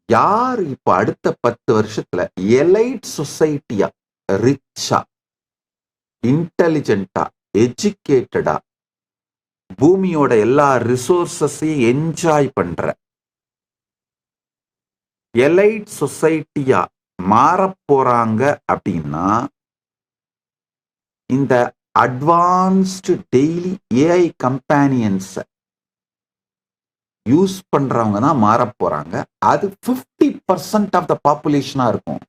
யார் இப்ப அடுத்த 10 வருஷத்துல எலைட் சொசைட்டியா, ரிச்சா, இன்டெலிஜென்ட்டா, எஜுகேட்டடா, பூமியோட எல்லா ரிசோர்சஸையும் என்ஜாய் பண்ற எலைட் சொசைட்டியா மாறப் போறாங்க அப்படின்னா, இந்த advanced daily AI companions use பண்றவங்க தான் மாறப் போறாங்க. அது 50% ஆஃப் த பாப்புலேஷனா இருக்கும்.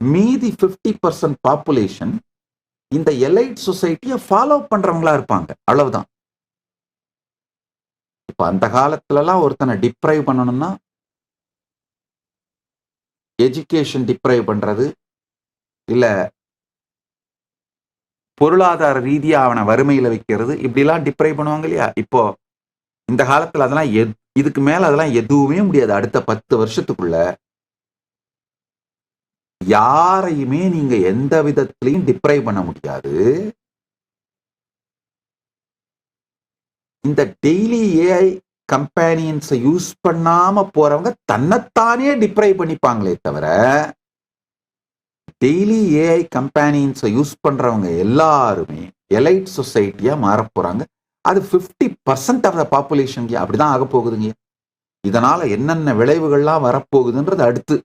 மீதி 50% பாப்புலேஷன் இந்த எலைட் சொசைட்டியை ஃபாலோ பண்றவங்களா இருப்பாங்க. அவ்வளவுதான். இப்ப அந்த காலத்துலலாம் ஒருத்தனை டிப்ரைவ் பண்ணணும்னா எஜுகேஷன் டிப்ரைவ் பண்றது, இல்ல பொருளாதார ரீதியா அவனை வறுமையில வைக்கிறது, இப்படிலாம் டிப்ரைவ் பண்ணுவாங்க இல்லையா? இப்போ இந்த காலத்துல அதெல்லாம் இதுக்கு மேல அதெல்லாம் எதுவுமே முடியாது. அடுத்த 10 வருஷத்துக்குள்ள யாரையுமே நீங்க எந்த விதத்திலையும் டிப்ரைவ் பண்ண முடியாது. இந்த டெய்லி ஏஐ கம்பேனியன்ஸை யூஸ் பண்ணாம போறவங்க தன்னைத்தானே டிப்ரைவ் பண்ணிப்பாங்களே தவிர, டெய்லி ஏஐ கம்பேனியன்ஸை யூஸ் பண்றவங்க எல்லாருமே எலைட் சொசைட்டியா மாறப் போறாங்க. அது 50% ஆஃப் த பாப்புலேஷன் அப்படிதான் ஆக போகுதுங்க. இதனால என்னென்ன விளைவுகள்லாம் வரப்போகுதுன்றது அடுத்து